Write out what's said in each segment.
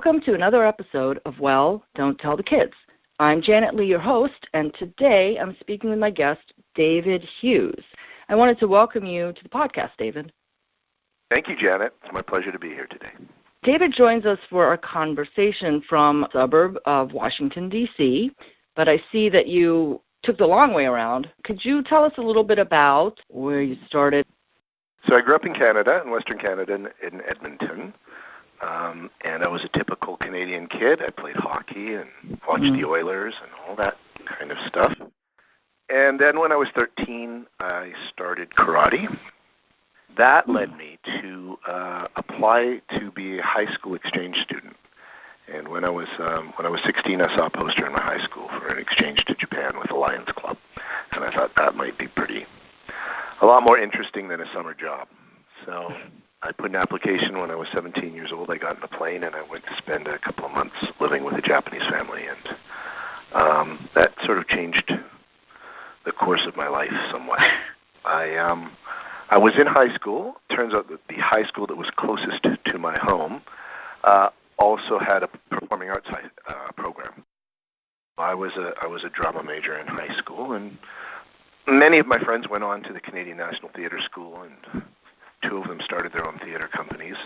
Welcome to another episode of Well, Don't Tell the Kids. I'm Janet Lee, your host, and today I'm speaking with my guest, David Hughes. I wanted to welcome you to the podcast, David. Thank you, Janet. It's my pleasure to be here today. David joins us for our conversation from a suburb of Washington, D.C., but I see that you took the long way around. Could you tell us a little bit about where you started? So I grew up in Canada, in Western Canada, in Edmonton, and I was a typical Canadian kid. I played hockey and watched the Oilers and all that kind of stuff. And then when I was 13, I started karate. That led me to apply to be a high school exchange student. And when I was 16, I saw a poster in my high school for an exchange to Japan with the Lions Club, and I thought that might be a lot more interesting than a summer job. So I put an application when I was 17 years old. I got in a plane and I went to spend a couple of months living with a Japanese family, and that sort of changed the course of my life somewhat. I was in high school. Turns out that the high school that was closest to my home also had a performing arts program. I was a drama major in high school, and many of my friends went on to the Canadian National Theatre School, and two of them started their own theatre companies.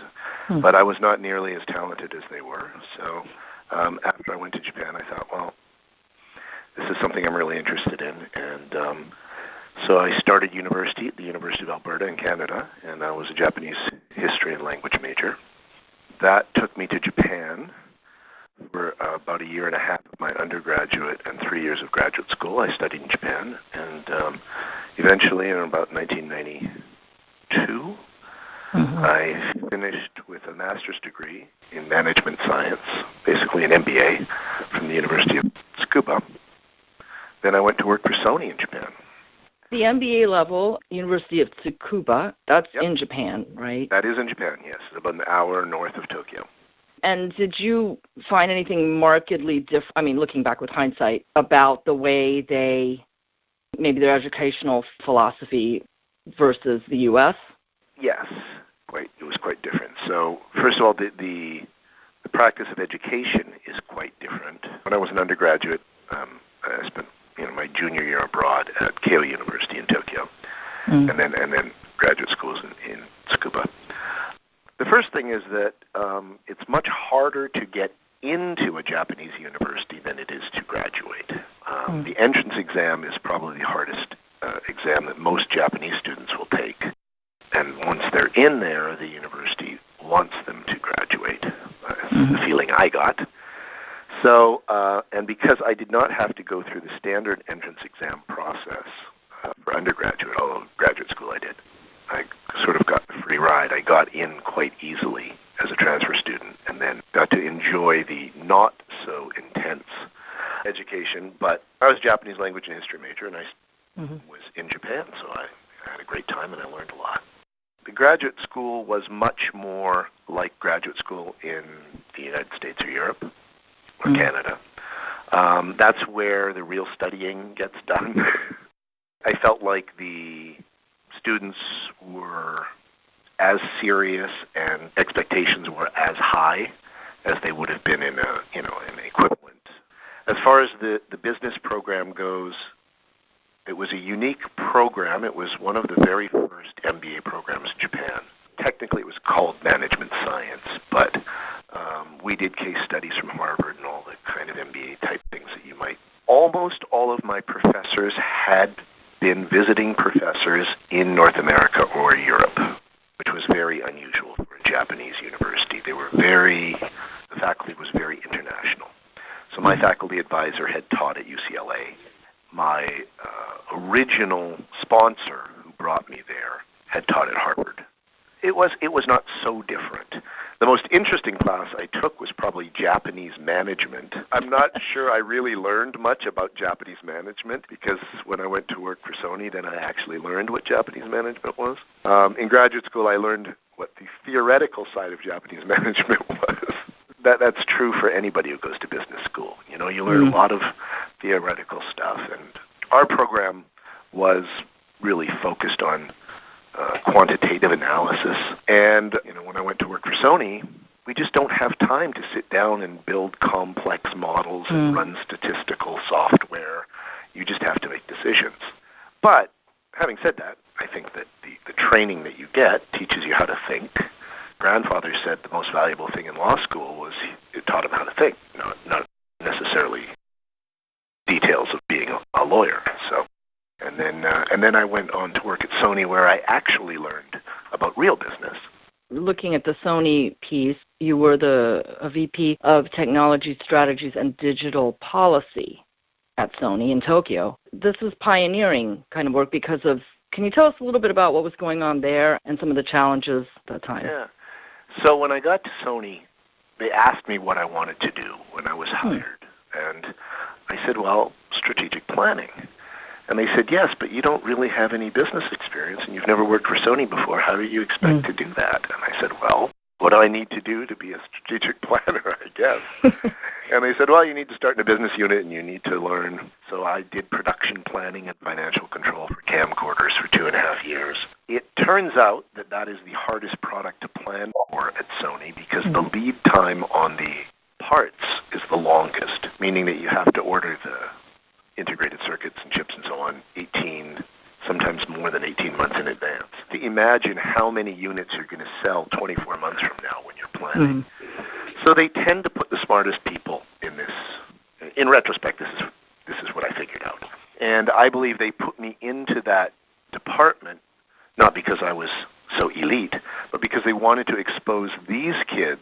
But I was not nearly as talented as they were. So after I went to Japan, I thought, well, this is something I'm really interested in, and so I started university at the University of Alberta in Canada, and I was a Japanese history and language major. That took me to Japan for about a year and a half of my undergraduate and 3 years of graduate school. I studied in Japan, and eventually in about 1992, I finished with a master's degree in management science, basically an MBA from the University of Tsukuba. Then I went to work for Sony in Japan. The MBA level, University of Tsukuba, that's in Japan, right? That is in Japan, yes. It's about an hour north of Tokyo. And did you find anything markedly different, I mean, looking back with hindsight, about the way maybe their educational philosophy versus the U.S.? Yes, it was quite different. So, first of all, the practice of education is quite different. When I was an undergraduate, I spent my junior year abroad at Keio University in Tokyo, and then graduate schools in Tsukuba. The first thing is that it's much harder to get into a Japanese university than it is to graduate. The entrance exam is probably the hardest exam that most Japanese students will take. And once they're in there, the university wants them to graduate. That's the feeling I got. So, and because I did not have to go through the standard entrance exam process for undergraduate, although graduate school I did, I sort of got the free ride. I got in quite easily as a transfer student, and then got to enjoy the not so intense education. But I was a Japanese language and history major, and I was in Japan, so I had a great time and I learned a lot. The graduate school was much more like graduate school in the United States or Europe or Canada. That's where the real studying gets done. I felt like the students were as serious and expectations were as high as they would have been in an equivalent. As far as the business program goes, it was a unique program. It was one of the very first MBA programs in Japan. Technically, it was called management science, but we did case studies from Harvard and all the kind of MBA type things that you might. Almost all of my professors had been visiting professors in North America or Europe, which was very unusual for a Japanese university. The faculty was very international. So my faculty advisor had taught at UCLA. My original sponsor who brought me there had taught at Harvard. It was not so different. The most interesting class I took was probably Japanese management. I'm not sure I really learned much about Japanese management, because when I went to work for Sony, then I actually learned what Japanese management was. In graduate school, I learned what the theoretical side of Japanese management was. That's true for anybody who goes to business school. You learn a lot of theoretical stuff, and our program was really focused on quantitative analysis. And when I went to work for Sony, we just don't have time to sit down and build complex models and run statistical software. You just have to make decisions. But having said that, I think that the training that you get teaches you how to think. Grandfather said the most valuable thing in law school was it taught him how to think, not necessarily details of being a lawyer. So, and then I went on to work at Sony, where I actually learned about real business. Looking at the Sony piece, you were a VP of Technology Strategies and Digital Policy at Sony in Tokyo. This is pioneering kind of work because of, can you tell us a little bit about what was going on there and some of the challenges at that time? Yeah. So when I got to Sony, they asked me what I wanted to do when I was hired. And I said, well, strategic planning. And they said, yes, but you don't really have any business experience and you've never worked for Sony before. How do you expect to do that? And I said, well, what do I need to do to be a strategic planner, I guess? And they said, well, you need to start in a business unit and you need to learn. So I did production planning and financial control for camcorders for 2.5 years. It turns out that that is the hardest product to plan for at Sony because the lead time on the parts is the longest, meaning that you have to order the integrated circuits and chips and so on 18, sometimes more than 18 months in advance. To imagine how many units you're going to sell 24 months from now when you're planning. So they tend to put the smartest people in this. In retrospect, this is what I figured out. And I believe they put me into that department not because I was so elite, but because they wanted to expose these kids.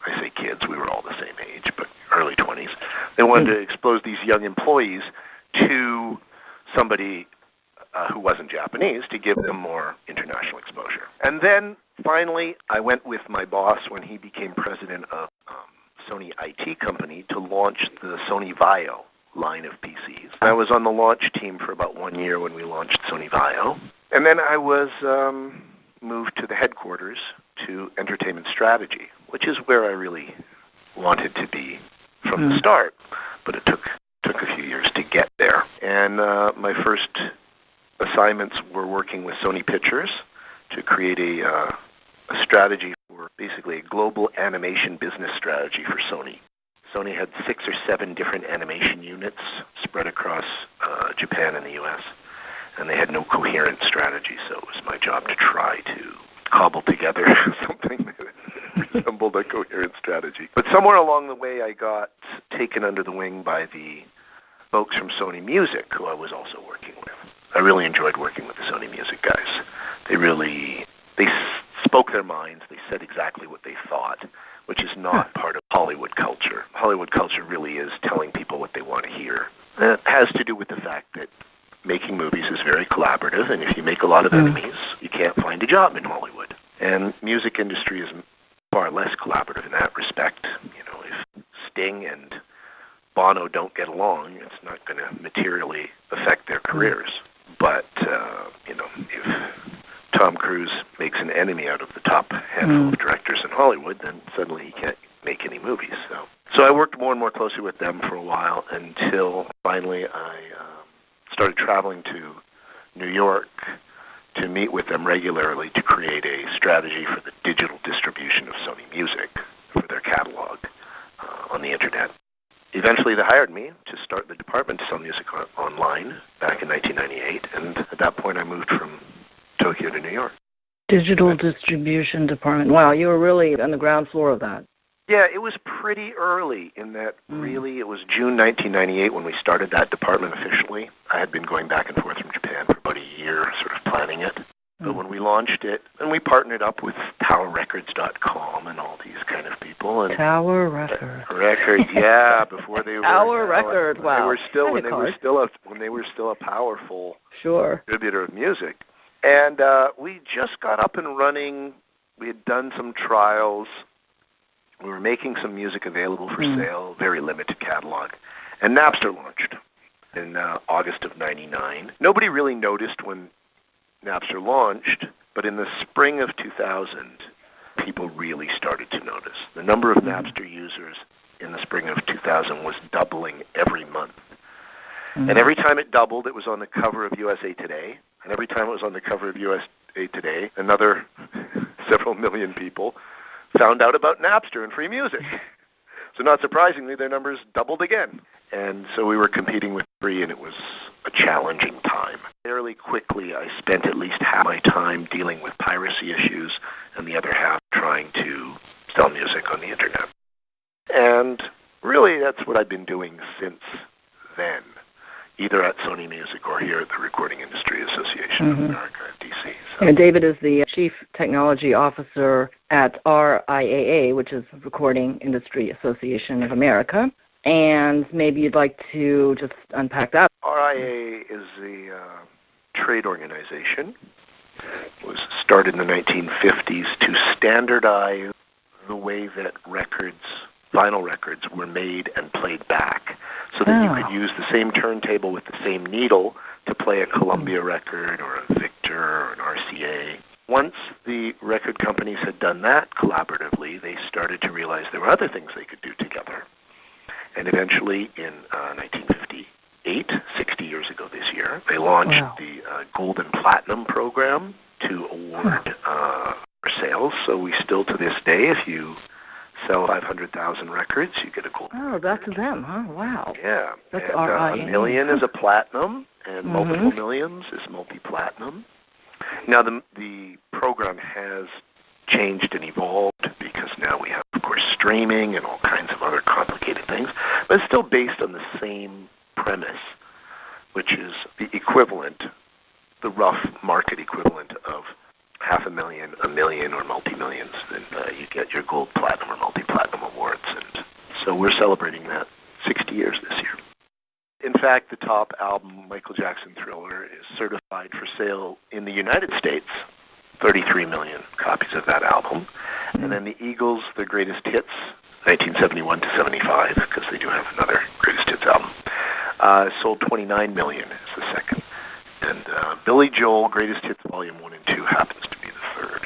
I say kids, we were all the same age, but early 20s. They wanted to expose these young employees to somebody who wasn't Japanese to give them more international exposure. And then finally, I went with my boss when he became president of Sony IT company to launch the Sony Vaio line of PCs. I was on the launch team for about 1 year when we launched Sony Vaio. And then I was moved to the headquarters to entertainment strategy, which is where I really wanted to be from the start. But it took a few years to get there. And my first assignments were working with Sony Pictures to create a strategy for basically a global animation business strategy for Sony. Sony had 6 or 7 different animation units spread across Japan and the U.S., and they had no coherent strategy, so it was my job to try to cobble together something that resembled a coherent strategy. But somewhere along the way, I got taken under the wing by the folks from Sony Music, who I was also working with. I really enjoyed working with the Sony Music guys. They spoke their minds. They said exactly what they thought, which is not part of Hollywood culture. Hollywood culture really is telling people what they want to hear. And it has to do with the fact that making movies is very collaborative, and if you make a lot of enemies, you can't find a job in Hollywood. And music industry is far less collaborative in that respect. You know, if Sting and Bono don't get along, it's not going to materially affect their careers. But, if Tom Cruise makes an enemy out of the top handful of directors in Hollywood, then suddenly he can't make any movies. So I worked more and more closely with them for a while until finally I started traveling to New York to meet with them regularly to create a strategy for the digital distribution of Sony Music for their catalog on the Internet. Eventually, they hired me to start the department to sell music online back in 1998, and at that point, I moved from Tokyo to New York. Digital distribution department. Wow, you were really on the ground floor of that. Yeah, it was pretty early in that really it was June 1998 when we started that department officially. I had been going back and forth from Japan for about a year sort of planning it. But when we launched it, and we partnered up with TowerRecords.com and all these kind of people. And Tower Records. Records, yeah, before they were Tower Records. Wow. When they were still a powerful distributor of music. And we just got up and running. We had done some trials. We were making some music available for sale, very limited catalog. And Napster launched in August of 99. Nobody really noticed when Napster launched, but in the spring of 2000, people really started to notice. The number of Napster users in the spring of 2000 was doubling every month. And every time it doubled, it was on the cover of USA Today. And every time it was on the cover of USA Today, another several million people found out about Napster and free music. So not surprisingly, their numbers doubled again. And so we were competing with free, and it was a challenging time. Fairly quickly, I spent at least half my time dealing with piracy issues and the other half trying to sell music on the internet. And really, that's what I've been doing since then, either at Sony Music or here at the Recording Industry Association of America at DC. So. And David is the Chief Technology Officer at RIAA, which is Recording Industry Association of America. And maybe you'd like to just unpack that. RIAA is the trade organization. It was started in the 1950s to standardize the way that vinyl records were made and played back, so that you could use the same turntable with the same needle to play a Columbia record or a Victor or an RCA. Once the record companies had done that collaboratively, they started to realize there were other things they could do together. And eventually, in 1958, 60 years ago this year, they launched the Gold and Platinum program to award sales. So we still, to this day, if you sell 500,000 records, you get a gold. Oh, that's them, huh? Wow. Yeah. That's and, RIAA. A million is a platinum, and multiple millions is multi-platinum. Now, the program has changed and evolved because now we have, of course, streaming and all kinds of other complicated things, but it's still based on the same premise, which is the equivalent, the rough market equivalent of 500,000, a million, or multi-millions, then you get your gold, platinum, or multi-platinum awards. And so we're celebrating that 60 years this year. In fact, the top album, Michael Jackson Thriller, is certified for sale in the United States, 33 million copies of that album. And then the Eagles, their greatest hits, 1971 to 75, because they do have another greatest hits album, sold 29 million is the second. And Billy Joel, Greatest Hits Volume 1 and 2, happens to be the third,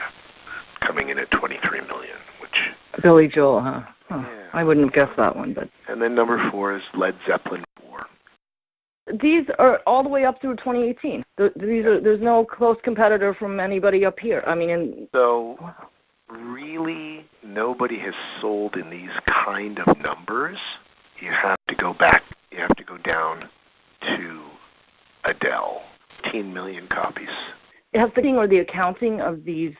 coming in at 23 million, which... Billy Joel, huh? Oh, yeah. I wouldn't have guessed that one. But. And then number 4 is Led Zeppelin 4. These are all the way up through 2018. There's no close competitor from anybody up here. I mean... Really, nobody has sold in these kind of numbers. You have to go back, you have to go down to Adele. 15 million copies. It has the thing or the accounting of these.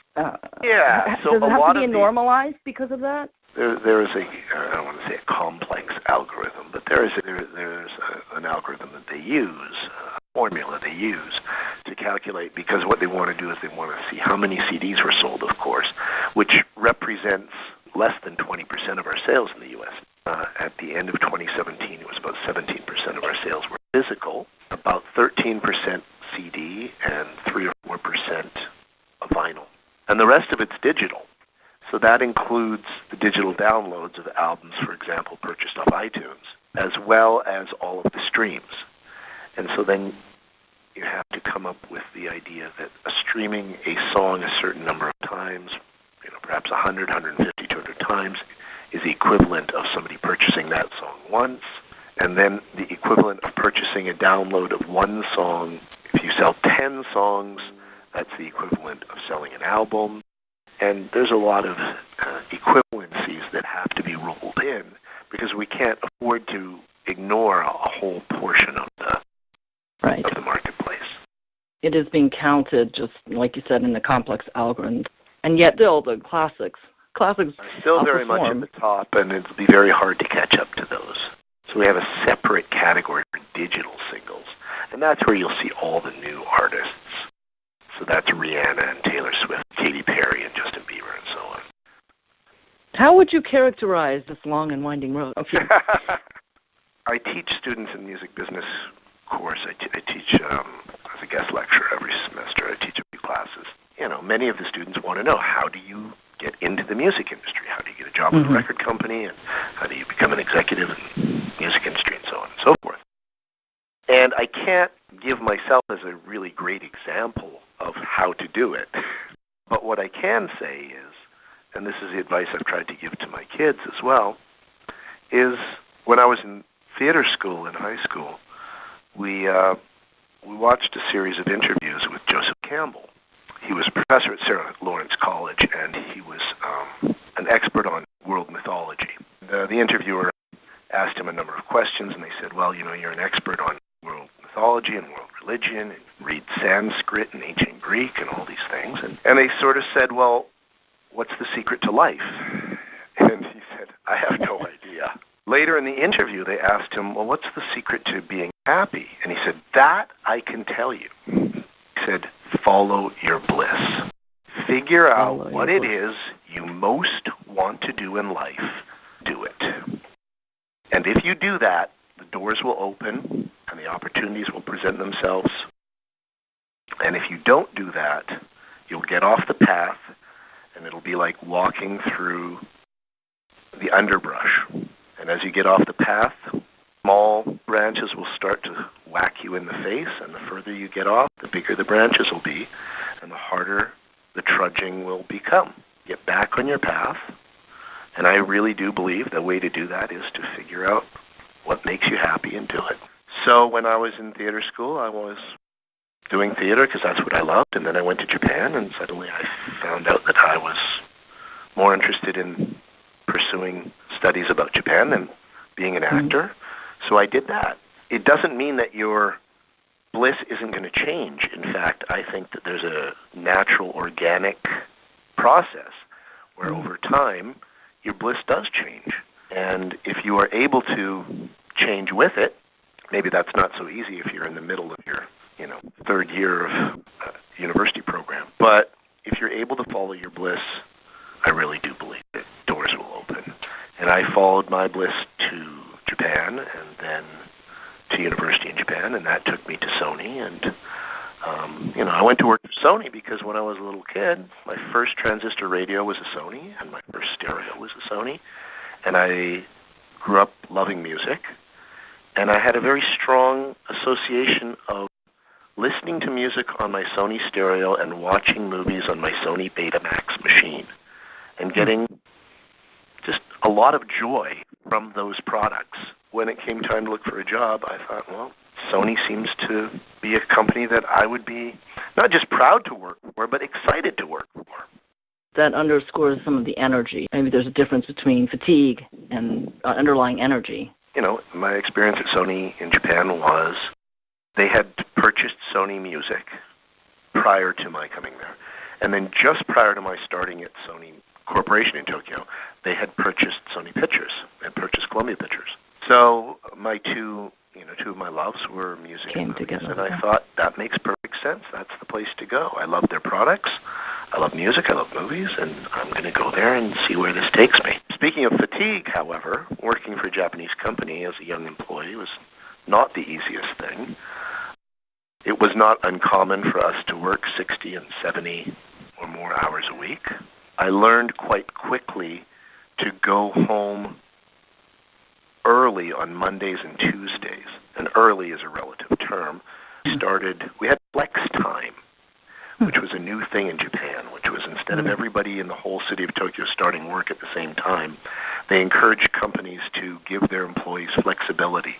Yeah. So does it have to be of normalized because of that? There is I don't want to say a complex algorithm, but there's an algorithm that they use, a formula they use to calculate, because what they want to do is they want to see how many CDs were sold, of course, which represents less than 20% of our sales in the U.S. At the end of 2017, it was about 17% of our sales were physical, about 13% CD, and 3 or 4% of vinyl. And the rest of it's digital. So that includes the digital downloads of albums, for example, purchased off iTunes, as well as all of the streams. And so then you have to come up with the idea that streaming a song a certain number of times, perhaps 100, 150, 200 times, is the equivalent of somebody purchasing that song once, and then the equivalent of purchasing a download of one song. If you sell 10 songs, that's the equivalent of selling an album. And there's a lot of equivalencies that have to be rolled in, because we can't afford to ignore a whole portion of the marketplace. It is being counted, just like you said, in the complex algorithm. And yet still the classics are still very much at the top, and it'll be very hard to catch up to those. So we have a separate category for digital singles, and that's where you'll see all the new artists. So that's Rihanna and Taylor Swift, Katy Perry, and Justin Bieber, and so on. How would you characterize this long and winding road? Okay. I teach students in music business course. I teach as a guest lecturer every semester. I teach a few classes. Many of the students want to know, how do you get into the music industry? How do you get a job with a record company? And how do you become an executive in the music industry, and so on and so forth? And I can't give myself as a really great example of how to do it. But what I can say is, and this is the advice I've tried to give to my kids as well, is when I was in theater school in high school, we watched a series of interviews with Joseph Campbell. He was a professor at Sarah Lawrence College, and he was an expert on world mythology. The interviewer asked him a number of questions, and they said, well, you're an expert on world mythology and world religion, and read Sanskrit and ancient Greek and all these things. And they sort of said, well, what's the secret to life? And he said, I have no idea. Later in the interview, they asked him, well, what's the secret to being happy? And he said, that I can tell you. He said, follow your bliss. Figure out what it is you most want to do in life. Do it. And if you do that, the doors will open and the opportunities will present themselves. And if you don't do that, you'll get off the path, and it'll be like walking through the underbrush. And as you get off the path, small branches will start to whack you in the face, and the further you get off, the bigger the branches will be, and the harder the trudging will become. Get back on your path, and I really do believe the way to do that is to figure out what makes you happy and do it. So when I was in theater school, I was doing theater because that's what I loved, and then I went to Japan, and suddenly I found out that I was more interested in pursuing studies about Japan than being an actor. So I did that. It doesn't mean that your bliss isn't going to change. In fact, I think that there's a natural, organic process where over time your bliss does change. And if you are able to change with it, maybe that's not so easy if you're in the middle of your third year of university program. But if you're able to follow your bliss, I really do believe that doors will open. And I followed my bliss to Japan and then to university in Japan, and that took me to Sony. And, I went to work for Sony because when I was a little kid, my first transistor radio was a Sony, and my first stereo was a Sony. And I grew up loving music, and I had a very strong association of listening to music on my Sony stereo and watching movies on my Sony Betamax machine, and getting just a lot of joy from those products. When it came time to look for a job, I thought, well, Sony seems to be a company that I would be not just proud to work for, but excited to work for. That underscores some of the energy. Maybe there's a difference between fatigue and underlying energy. My experience at Sony in Japan was they had purchased Sony Music prior to my coming there. And then just prior to my starting at Sony Corporation in Tokyo, they had purchased Sony Pictures and purchased Columbia Pictures. So my two of my loves were music and movies, together, and I thought that makes perfect sense. That's the place to go. I love their products. I love music. I love movies, and I'm going to go there and see where this takes me. Speaking of fatigue, however, working for a Japanese company as a young employee was not the easiest thing. It was not uncommon for us to work 60 and 70 or more hours a week. I learned quite quickly to go home early on Mondays and Tuesdays, and early is a relative term. We had flex time, which was a new thing in Japan, which was instead of everybody in the whole city of Tokyo starting work at the same time, they encouraged companies to give their employees flexibility.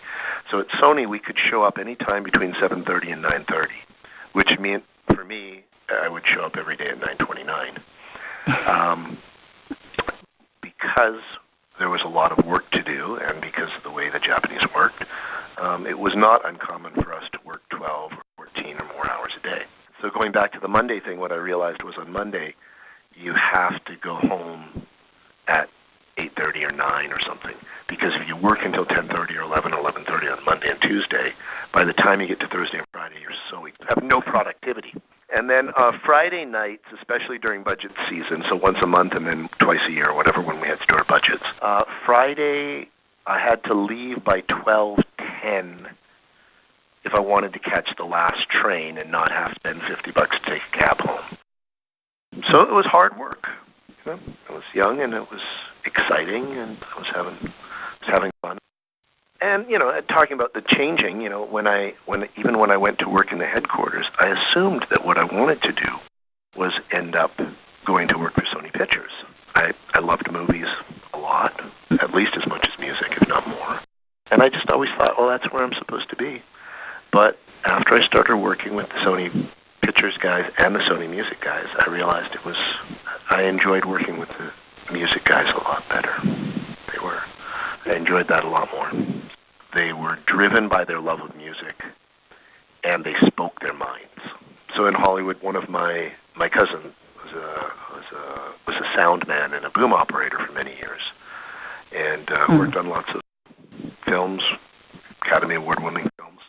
So at Sony, we could show up any time between 7:30 and 9:30, which meant, for me, I would show up every day at 9:29. Because there was a lot of work to do, and because of the way the Japanese worked, it was not uncommon for us to work 12 or 14 or more hours a day. So going back to the Monday thing, what I realized was on Monday, you have to go home at 8:30 or 9 or something, because if you work until 10:30 or 11 or 11:30 on Monday and Tuesday, by the time you get to Thursday and Friday, you have no productivity. And then Friday nights, especially during budget season, so once a month and then twice a year, whatever, when we had store budgets, Friday I had to leave by 12:10 if I wanted to catch the last train and not have to spend $50 to take a cab home. So it was hard work. I was young and it was exciting, and I was having fun. And talking about the changing, when I went to work in the headquarters, I assumed that what I wanted to do was end up going to work for Sony Pictures. I loved movies a lot, at least as much as music, if not more. And I just always thought, well, that's where I'm supposed to be. But after I started working with the Sony Pictures guys and the Sony Music guys, I realized I enjoyed working with the music guys a lot better. They were. I enjoyed that a lot more. They were driven by their love of music, and they spoke their minds. So in Hollywood, one of my cousin was a sound man and a boom operator for many years, and worked on lots of films, Academy Award-winning films.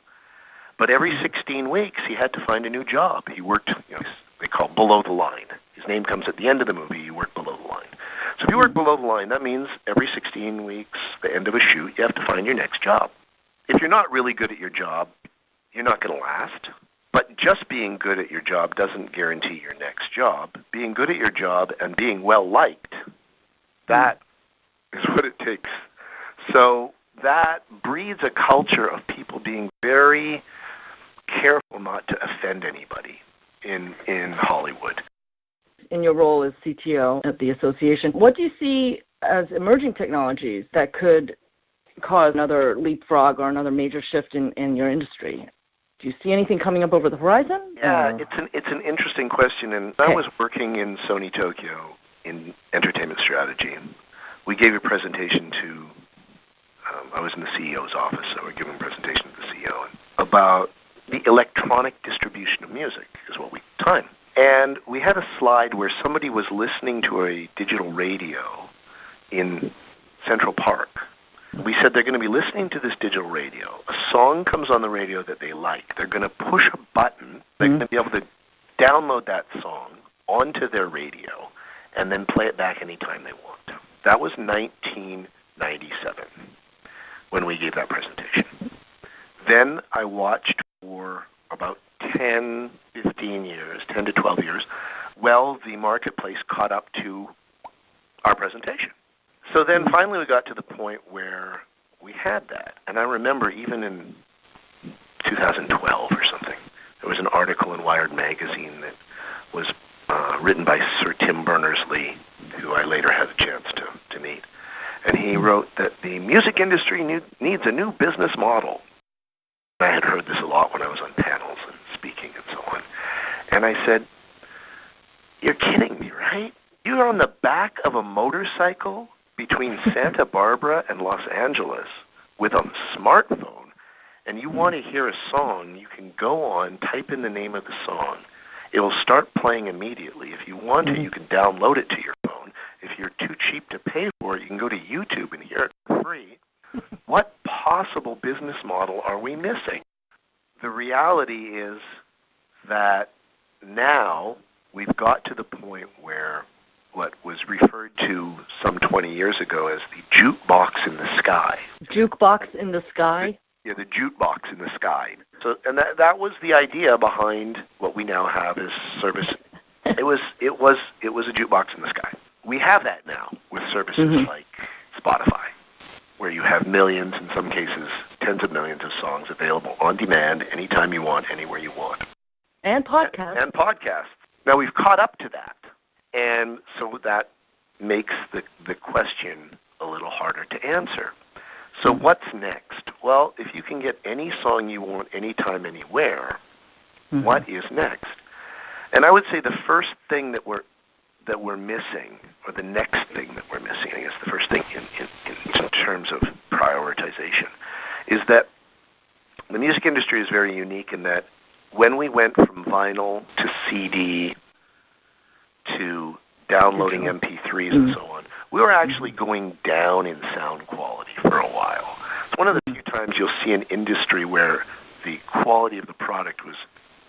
But every 16 weeks, he had to find a new job. He worked, they call below the line. His name comes at the end of the movie. You work below the line. So if you work below the line, that means every 16 weeks, the end of a shoot, you have to find your next job. If you're not really good at your job, you're not going to last. But just being good at your job doesn't guarantee your next job. Being good at your job and being well-liked, that is what it takes. So that breeds a culture of people being very careful not to offend anybody in Hollywood. In your role as CTO at the association, what do you see as emerging technologies that could cause another leapfrog or another major shift in your industry? Do you see anything coming up over the horizon? Yeah, it's an interesting question. And I was working in Sony Tokyo in entertainment strategy. We gave a presentation to, I was in the CEO's office, so we're giving a presentation to the CEO about the electronic distribution of music is what we time. And we had a slide where somebody was listening to a digital radio in Central Park. We said they're going to be listening to this digital radio. A song comes on the radio that they like. They're going to push a button. They're going to be able to download that song onto their radio and then play it back anytime they want. That was 1997 when we gave that presentation. Then I watched for about 10 to 12 years, the marketplace caught up to our presentation. So then finally we got to the point where we had that. And I remember even in 2012 or something, there was an article in Wired magazine that was written by Sir Tim Berners-Lee, who I later had a chance to meet. And he wrote that the music industry needs a new business model. I had heard this a lot when I was on panels and speaking and so on. And I said, "You're kidding me, right? You're on the back of a motorcycle between Santa Barbara and Los Angeles with a smartphone, and you want to hear a song, you can go on, type in the name of the song. It will start playing immediately. If you want to, you can download it to your phone. If you're too cheap to pay for it, you can go to YouTube and hear it for free. What possible business model are we missing?" The reality is that now we've got to the point where what was referred to some 20 years ago as the jukebox in the sky. Jukebox in the sky? Yeah, the jukebox in the sky. So, and that was the idea behind what we now have as service. It was a jukebox in the sky. We have that now with services like Spotify, where you have millions, in some cases tens of millions of songs available on demand anytime you want, anywhere you want. And podcasts. And podcasts. Now we've caught up to that. And so that makes the question a little harder to answer. So what's next? Well, if you can get any song you want anytime, anywhere, what is next? And I would say the first thing that we're missing, or the next thing that we're missing, I guess the first thing in terms of prioritization, is that the music industry is very unique in that when we went from vinyl to CD to downloading MP3s and so on, we were actually going down in sound quality for a while. It's one of the few times you'll see an industry where the quality of the product was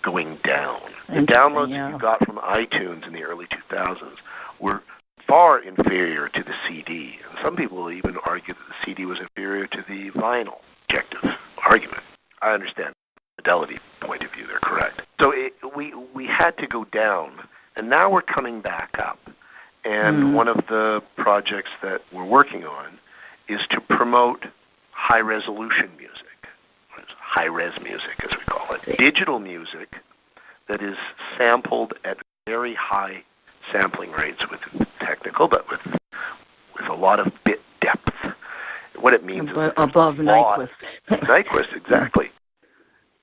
going down. The downloads that you got from iTunes in the early 2000s were far inferior to the CD. And some people will even argue that the CD was inferior to the vinyl. Objective argument. I understand the fidelity point of view. They're correct. So we had to go down. And now we're coming back up. And one of the projects that we're working on is to promote high-resolution music, high-res music as we call it, digital music that is sampled at very high sampling rates with technical, but with a lot of bit depth. What it means is above Nyquist. Nyquist, exactly.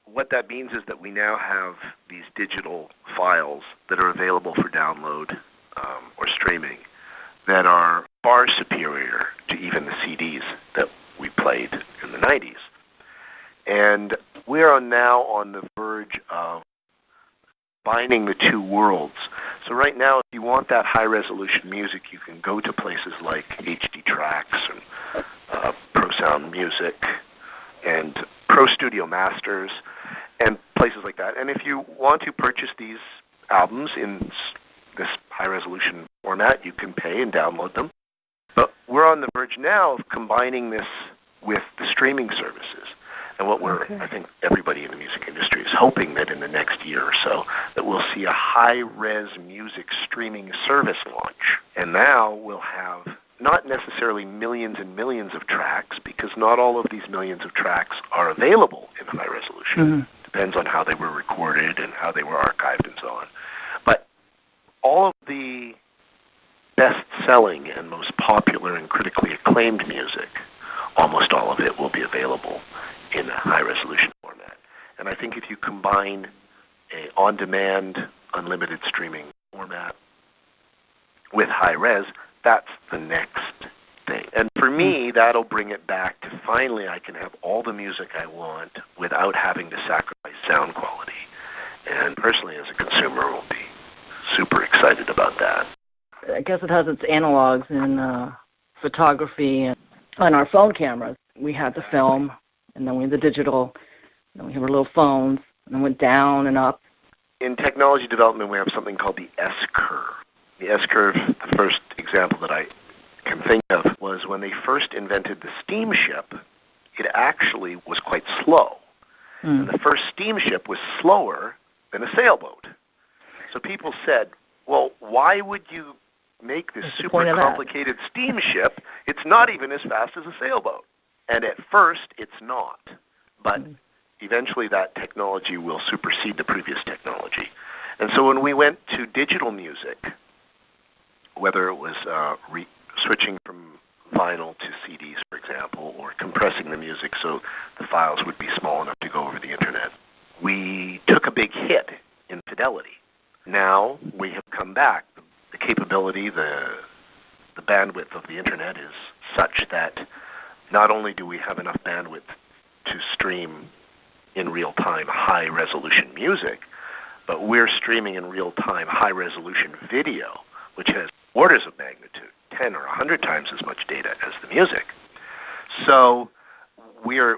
What that means is that we now have these digital files that are available for download or streaming that are far superior to even the CDs that we played in the 90s. And we are now on the verge of combining the two worlds. So right now, if you want that high-resolution music, you can go to places like HD Tracks and Pro Sound Music and Pro Studio Masters and places like that. And if you want to purchase these albums in this high-resolution format, you can pay and download them. But we're on the verge now of combining this with the streaming services. And what I think everybody in the music industry is hoping that in the next year or so that we'll see a high-res music streaming service launch. And now we'll have not necessarily millions and millions of tracks, because not all of these millions of tracks are available in high resolution. Mm-hmm. Depends on how they were recorded and how they were archived and so on. But all of the best-selling and most popular and critically acclaimed music, almost all of it will be available in a high-resolution format. And I think if you combine a on-demand, unlimited streaming format with high-res, that's the next thing. And for me, that'll bring it back to finally I can have all the music I want without having to sacrifice sound quality. And personally, as a consumer, will be super excited about that. I guess it has its analogs in photography and on our phone cameras. We had the film, and then we had the digital, and then we have our little phones, and then went down and up. In technology development, we have something called the S-curve. The S-curve, the first example that I can think of, was when they first invented the steamship, it actually was quite slow. And the first steamship was slower than a sailboat. So people said, well, why would you make this super complicated steamship? It's not even as fast as a sailboat. And at first, it's not. But eventually that technology will supersede the previous technology. And so when we went to digital music, whether it was switching from vinyl to CDs, for example, or compressing the music so the files would be small enough to go over the internet, we took a big hit in fidelity. Now we have come back. The capability, the bandwidth of the internet is such that not only do we have enough bandwidth to stream in real time high-resolution music, but we're streaming in real time high-resolution video, which has orders of magnitude, 10 or 100 times as much data as the music. So we're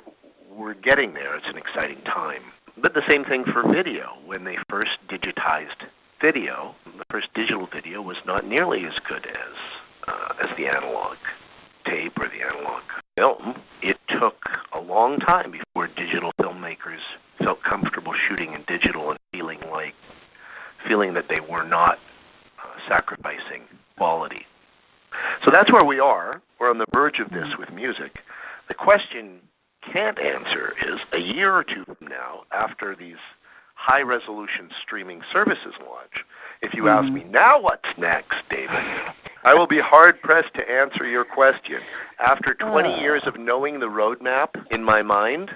getting there. It's an exciting time. But the same thing for video. When they first digitized video, the first digital video was not nearly as good as the analog tape or the analog film. It took a long time before digital filmmakers felt comfortable shooting in digital and feeling that they were not sacrificing quality. So that's where we are. We're on the verge of this with music. The question can't answer is a year or two from now, after these high-resolution streaming services launch, if you ask me, now what's next, David? I will be hard-pressed to answer your question. After 20 years of knowing the roadmap in my mind,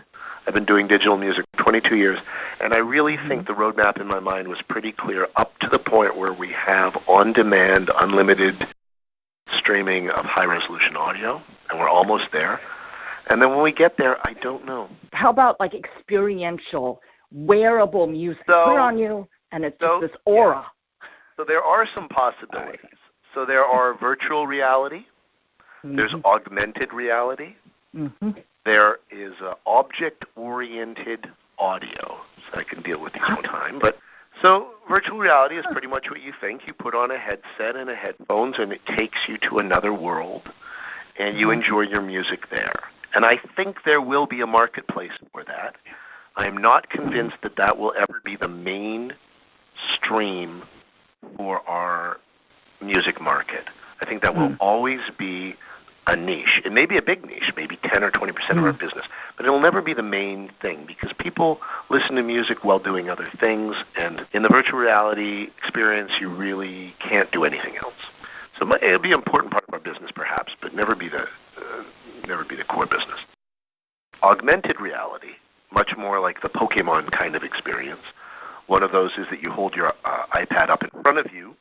I've been doing digital music for 22 years, and I really think the roadmap in my mind was pretty clear up to the point where we have on-demand, unlimited streaming of high-resolution audio, and we're almost there. And then when we get there, I don't know. How about like experiential, wearable music? Put it on you, and it's just this aura. Yeah. So there are some possibilities. So there are virtual reality. There's augmented reality. There is object-oriented audio. So I can deal with these one time. But so virtual reality is pretty much what you think. You put on a headset and headphones, and it takes you to another world, and you enjoy your music there. And I think there will be a marketplace for that. I am not convinced that that will ever be the main stream for our music market. I think that will always be a niche. It may be a big niche, maybe 10 or 20% of our business, but it will never be the main thing because people listen to music while doing other things, and in the virtual reality experience, you really can't do anything else. So it'll be an important part of our business, perhaps, but never be the core business. Augmented reality, much more like the Pokemon kind of experience. One of those is that you hold your iPad up in front of you,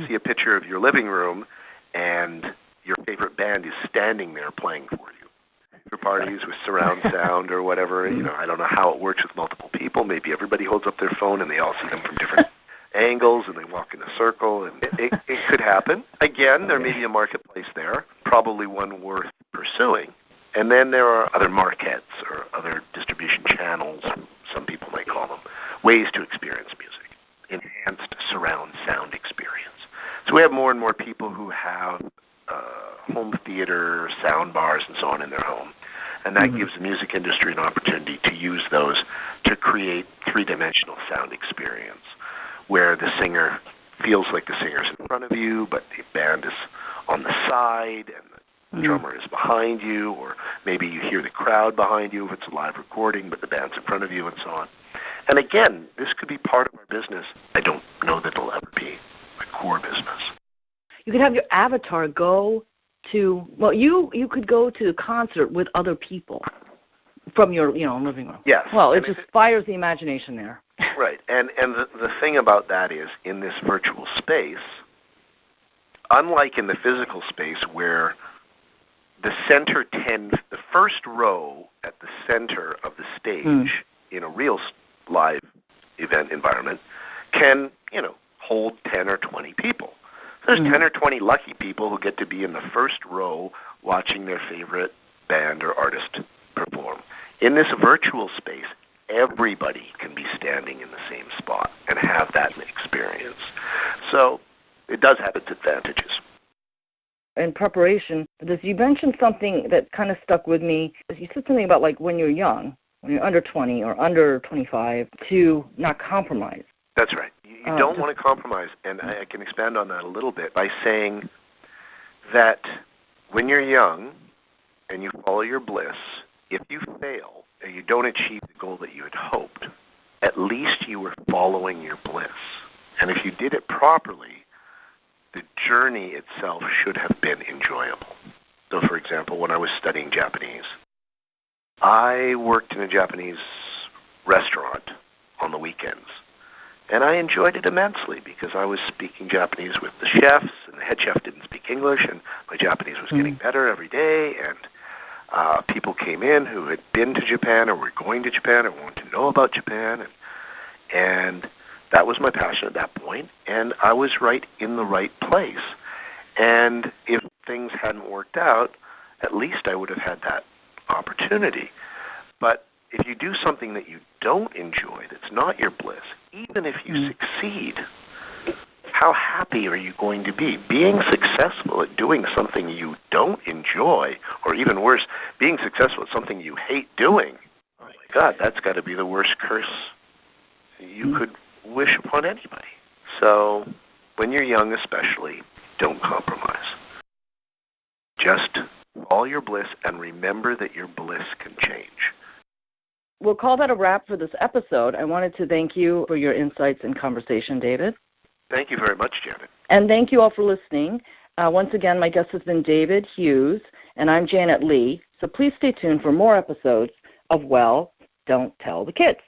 see a picture of your living room, and your favorite band is standing there playing for you. For parties with surround sound or whatever, I don't know how it works with multiple people. Maybe everybody holds up their phone and they all see them from different angles and they walk in a circle, and it could happen. Again, there may be a marketplace there, probably one worth pursuing. And then there are other markets or other distribution channels, some people might call them, ways to experience music, enhanced surround sound experience. So we have more and more people who have home theater, sound bars, and so on in their home. And that gives the music industry an opportunity to use those to create three-dimensional sound experience, where the singer feels like the singer's in front of you, but the band is on the side, and the drummer is behind you, or maybe you hear the crowd behind you if it's a live recording, but the band's in front of you, and so on. And again, this could be part of our business. I don't know that it'll ever be a core business. You could have your avatar go to, you could go to a concert with other people from your, living room. Yes. Well, it just fires the imagination there. Right. And the thing about that is, in this virtual space, unlike in the physical space where the first row at the center of the stage in a real live event environment can, hold 10 or 20 people. There's 10 or 20 lucky people who get to be in the first row watching their favorite band or artist perform. In this virtual space, everybody can be standing in the same spot and have that experience. So it does have its advantages. In preparation for this, you mentioned something that kind of stuck with me. You said something about like when you're young, when you're under 20 or under 25, to not compromise. That's right. You don't want to compromise, and I can expand on that a little bit by saying that when you're young and you follow your bliss, if you fail or you don't achieve the goal that you had hoped, at least you were following your bliss. And if you did it properly, the journey itself should have been enjoyable. So, for example, when I was studying Japanese, I worked in a Japanese restaurant on the weekends. And I enjoyed it immensely because I was speaking Japanese with the chefs, and the head chef didn't speak English, and my Japanese was getting better every day, and people came in who had been to Japan or were going to Japan or wanted to know about Japan, and that was my passion at that point, and I was right in the right place. And if things hadn't worked out, at least I would have had that opportunity. But if you do something that you don't enjoy, that's not your bliss, even if you succeed, how happy are you going to be? Being successful at doing something you don't enjoy, or even worse, being successful at something you hate doing, oh my God, that's got to be the worst curse you could wish upon anybody. So when you're young especially, don't compromise. Just follow your bliss and remember that your bliss can change. We'll call that a wrap for this episode. I wanted to thank you for your insights and conversation, David. Thank you very much, Janet. And thank you all for listening. Once again, my guest has been David Hughes, and I'm Janet Lee. So please stay tuned for more episodes of Well, Don't Tell the Kids.